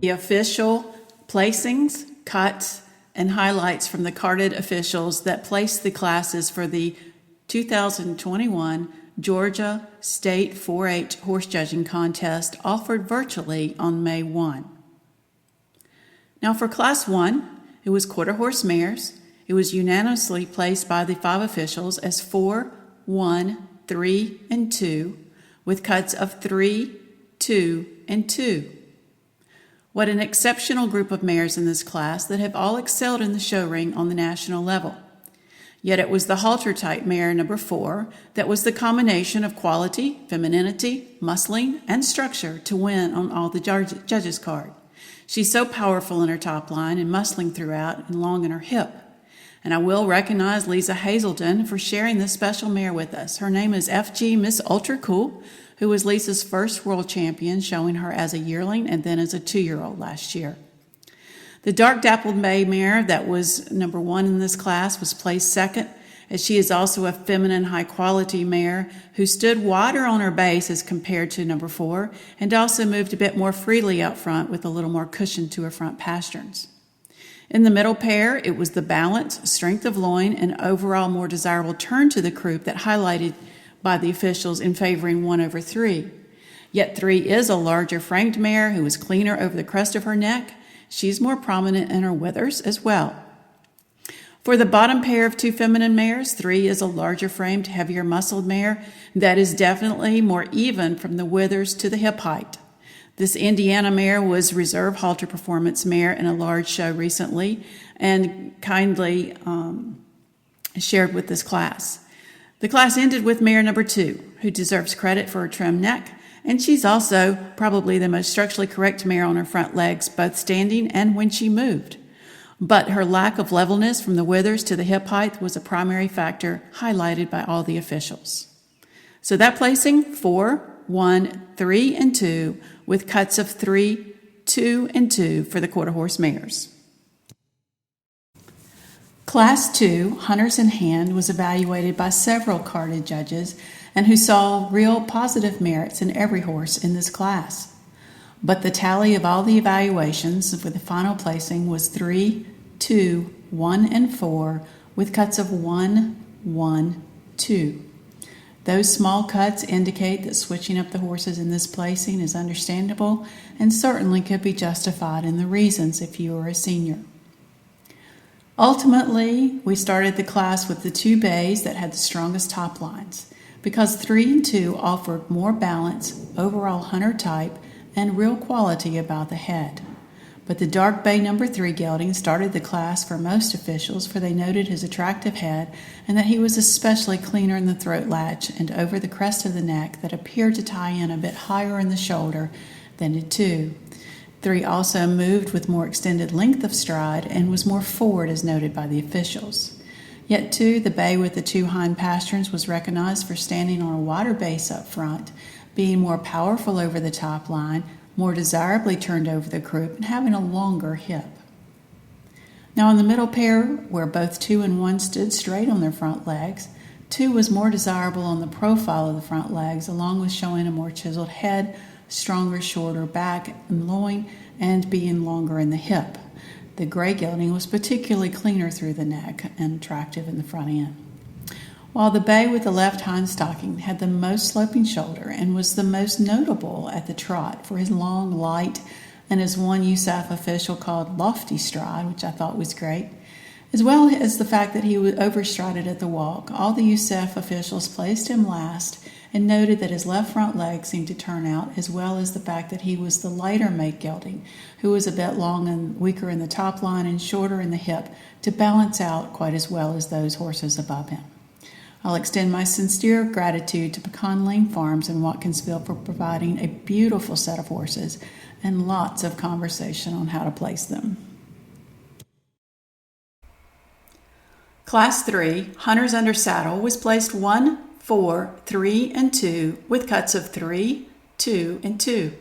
the official placings, cuts, and highlights from the carded officials that placed the classes for the 2021 Georgia State 4-H Horse Judging Contest offered virtually on May 1. Now for Class 1, it was quarter horse mares. It was unanimously placed by the 5 officials as 4, 1, 3, and 2, with cuts of 3, 2, and 2. What an exceptional group of mares in this class that have all excelled in the show ring on the national level. Yet it was the halter type mare number 4 that was the combination of quality, femininity, muscling, and structure to win on all the judges' card. She's so powerful in her top line and muscling throughout and long in her hip. And I will recognize Lisa Hazelden for sharing this special mare with us. Her name is FG Miss Ultra Cool, who was Lisa's first world champion, showing her as a yearling and then as a 2-year-old last year. The dark dappled bay mare that was number 1 in this class was placed second, as she is also a feminine high-quality mare who stood wider on her base as compared to number 4 and also moved a bit more freely out front with a little more cushion to her front pasterns. In the middle pair, it was the balance, strength of loin, and overall more desirable turn to the croup that highlighted by the officials in favoring 1 over 3. Yet 3 is a larger framed mare who is cleaner over the crest of her neck. She's more prominent in her withers as well. For the bottom pair of 2 feminine mares, 3 is a larger framed, heavier muscled mare that is definitely more even from the withers to the hip height. This Indiana mare was reserve halter performance mare in a large show recently and kindly shared with this class. The class ended with mare number 2, who deserves credit for her trim neck, and she's also probably the most structurally correct mare on her front legs, both standing and when she moved. But her lack of levelness from the withers to the hip height was a primary factor highlighted by all the officials. So that placing, 4, 1, 3, and 2, with cuts of 3, 2, and 2 for the quarter horse mares. Class 2, Hunters in Hand, was evaluated by several carded judges and who saw real positive merits in every horse in this class. But the tally of all the evaluations for the final placing was 3, 2, 1, and 4, with cuts of 1, 1, 2. Those small cuts indicate that switching up the horses in this placing is understandable and certainly could be justified in the reasons if you are a senior. Ultimately, we started the class with the 2 bays that had the strongest top lines because 3 and 2 offered more balance, overall hunter type, and real quality about the head. But the dark bay number 3 gelding started the class for most officials, for they noted his attractive head and that he was especially cleaner in the throat latch and over the crest of the neck that appeared to tie in a bit higher in the shoulder than did 2. 3 also moved with more extended length of stride and was more forward as noted by the officials. Yet 2, the bay with the 2 hind pasterns, was recognized for standing on a wider base up front, being more powerful over the top line, more desirably turned over the croup, and having a longer hip. Now in the middle pair, where both 2 and 1 stood straight on their front legs, 2 was more desirable on the profile of the front legs, along with showing a more chiseled head, stronger, shorter back and loin, and being longer in the hip. The gray gelding was particularly cleaner through the neck and attractive in the front end. While the bay with the left hind stocking had the most sloping shoulder and was the most notable at the trot for his long, light, and as one USAF official called lofty stride, which I thought was great, as well as the fact that he overstrided at the walk, all the USAF officials placed him last and noted that his left front leg seemed to turn out, as well as the fact that he was the lighter make gelding, who was a bit long and weaker in the top line and shorter in the hip, to balance out quite as well as those horses above him. I'll extend my sincere gratitude to Pecan Lane Farms in Watkinsville for providing a beautiful set of horses and lots of conversation on how to place them. Class 3, Hunters Under Saddle, was placed 1, 4, 3, and 2 with cuts of 3, 2, and 2.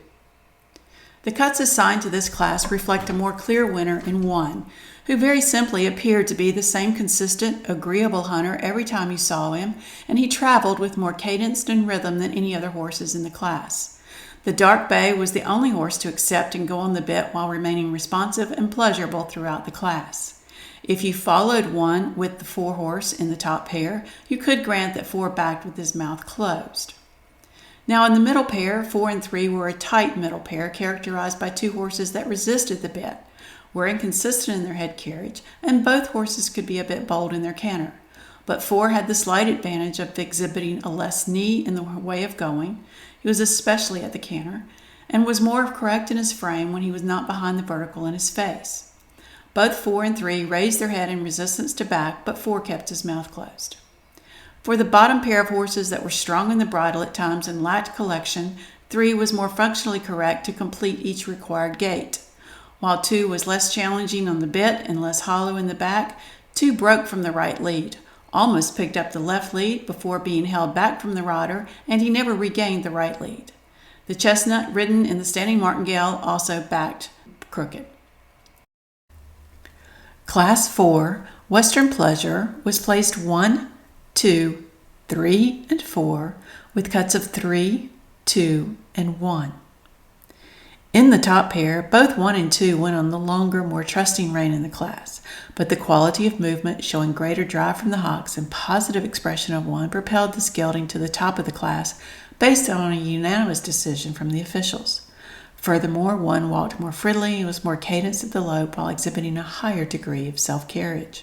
The cuts assigned to this class reflect a more clear winner in 1, who very simply appeared to be the same consistent, agreeable hunter every time you saw him, and he traveled with more cadence and rhythm than any other horses in the class. The dark bay was the only horse to accept and go on the bit while remaining responsive and pleasurable throughout the class. If you followed one with the 4 horse in the top pair, you could grant that 4 backed with his mouth closed. Now in the middle pair, 4 and 3 were a tight middle pair characterized by 2 horses that resisted the bit, were inconsistent in their head carriage, and both horses could be a bit bold in their canter. But 4 had the slight advantage of exhibiting a less knee in the way of going. He was especially at the canter, and was more correct in his frame when he was not behind the vertical in his face. Both 4 and 3 raised their head in resistance to back, but 4 kept his mouth closed. For the bottom pair of horses that were strong in the bridle at times and lacked collection, 3 was more functionally correct to complete each required gait. While 2 was less challenging on the bit and less hollow in the back, 2 broke from the right lead, almost picked up the left lead before being held back from the rider, and he never regained the right lead. The chestnut ridden in the standing martingale also backed crooked. Class 4, Western Pleasure, was placed 1, 2, 3, and 4 with cuts of 3, 2, and 1. In the top pair, both 1 and 2 went on the longer, more trusting rein in the class, but the quality of movement, showing greater drive from the hocks and positive expression of 1, propelled this gelding to the top of the class based on a unanimous decision from the officials. Furthermore, 1 walked more freely and was more cadenced at the lope while exhibiting a higher degree of self-carriage.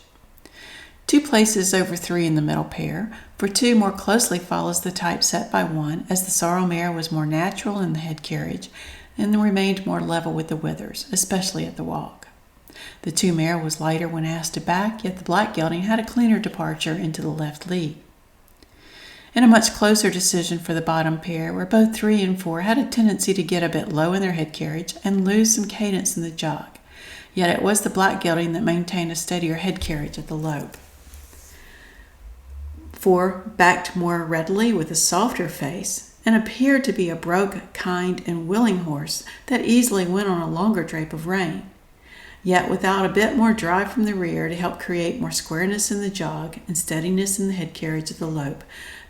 2 places over 3 in the middle pair, for 2 more closely follows the type set by 1, as the sorrel mare was more natural in the head carriage and remained more level with the withers, especially at the walk. The 2 mare was lighter when asked to back, yet the black gelding had a cleaner departure into the left lead. In a much closer decision for the bottom pair, where both 3 and 4 had a tendency to get a bit low in their head carriage and lose some cadence in the jog, yet it was the black gelding that maintained a steadier head carriage at the lope. 4 backed more readily with a softer face, and appeared to be a broke, kind, and willing horse that easily went on a longer drape of rein. Yet without a bit more drive from the rear to help create more squareness in the jog and steadiness in the head carriage of the lope,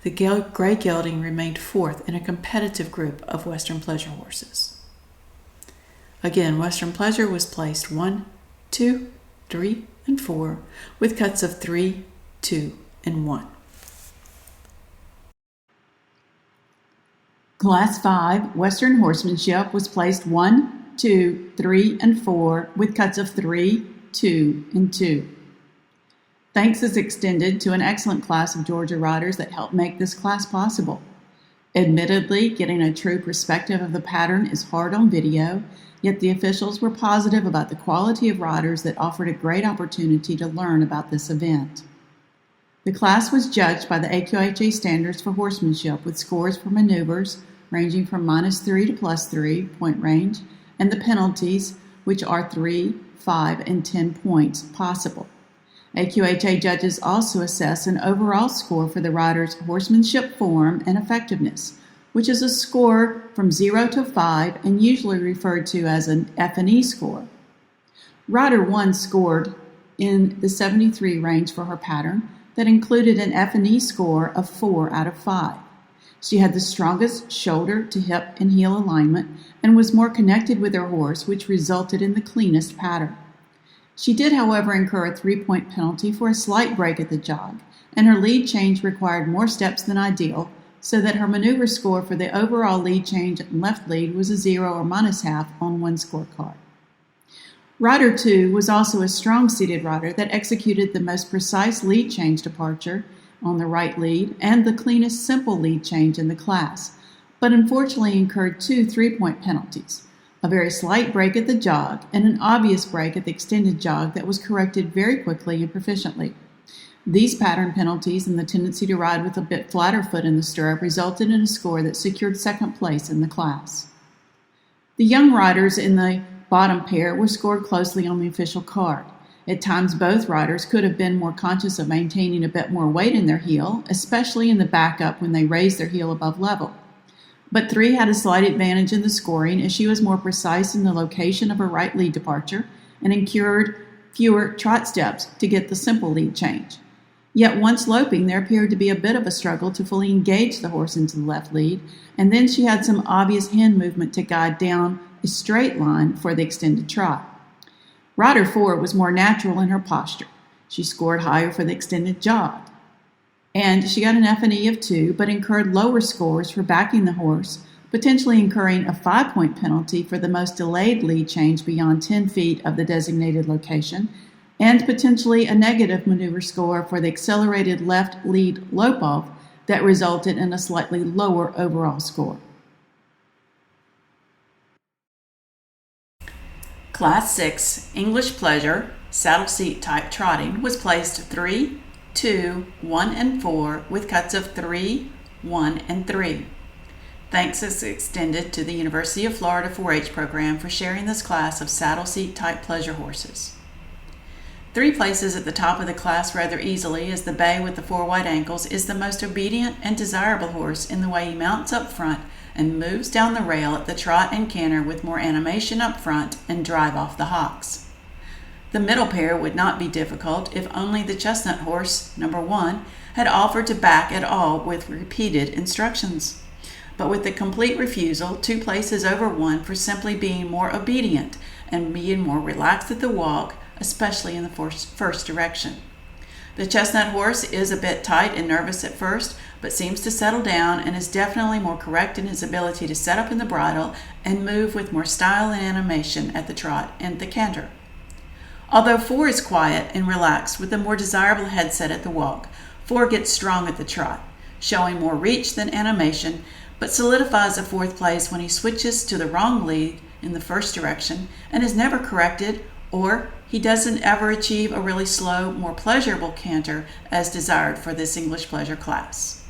the gray gelding remained 4th in a competitive group of Western Pleasure horses. Again, Western Pleasure was placed 1, 2, 3, and 4 with cuts of 3, 2, and 1. Class 5, Western Horsemanship, was placed 1, 2, 3, and 4 with cuts of 3, 2, and 2. Thanks is extended to an excellent class of Georgia riders that helped make this class possible. Admittedly, getting a true perspective of the pattern is hard on video, yet the officials were positive about the quality of riders that offered a great opportunity to learn about this event. The class was judged by the AQHA standards for horsemanship with scores for maneuvers ranging from -3 to +3 point range, and the penalties, which are 3, 5, and 10 points possible. AQHA judges also assess an overall score for the rider's horsemanship form and effectiveness, which is a score from 0 to 5 and usually referred to as an F&E score. Rider 1 scored in the 73 range for her pattern that included an F&E score of 4 out of 5. She had the strongest shoulder to hip and heel alignment and was more connected with her horse, which resulted in the cleanest pattern. She did, however, incur a 3-point penalty for a slight break at the jog, and her lead change required more steps than ideal, so that her maneuver score for the overall lead change and left lead was a 0 or -0.5 on one scorecard. Rider 2 was also a strong-seated rider that executed the most precise lead change departure on the right lead and the cleanest simple lead change in the class, but unfortunately incurred 2 3-point penalties, a very slight break at the jog and an obvious break at the extended jog that was corrected very quickly and proficiently. These pattern penalties and the tendency to ride with a bit flatter foot in the stirrup resulted in a score that secured second place in the class. The young riders in the bottom pair were scored closely on the official card. At times, both riders could have been more conscious of maintaining a bit more weight in their heel, especially in the backup when they raised their heel above level. But 3 had a slight advantage in the scoring as she was more precise in the location of her right lead departure and incurred fewer trot steps to get the simple lead change. Yet once loping, there appeared to be a bit of a struggle to fully engage the horse into the left lead, and then she had some obvious hand movement to guide down a straight line for the extended trot. Rider 4 was more natural in her posture. She scored higher for the extended jog. And she got an F&E of 2, but incurred lower scores for backing the horse, potentially incurring a 5-point penalty for the most delayed lead change beyond 10 feet of the designated location, and potentially a negative maneuver score for the accelerated left lead lope-off that resulted in a slightly lower overall score. Class 6 English Pleasure saddle seat type trotting was placed 3, 2, 1, and 4 with cuts of 3, 1, and 3. Thanks is extended to the University of Florida 4-H program for sharing this class of saddle seat type pleasure horses. 3 places at the top of the class rather easily, as the bay with the 4 white ankles is the most obedient and desirable horse in the way he mounts up front and moves down the rail at the trot and canter with more animation up front and drive off the hocks. The middle pair would not be difficult if only the chestnut horse, number 1, had offered to back at all with repeated instructions. But with the complete refusal, 2 places over 1 for simply being more obedient and being more relaxed at the walk, especially in the first direction. The chestnut horse is a bit tight and nervous at first, but seems to settle down and is definitely more correct in his ability to set up in the bridle and move with more style and animation at the trot and the canter. Although 4 is quiet and relaxed with a more desirable headset at the walk, 4 gets strong at the trot, showing more reach than animation, but solidifies a 4th place when he switches to the wrong lead in the first direction and is never corrected, or he doesn't ever achieve a really slow, more pleasurable canter as desired for this English pleasure class.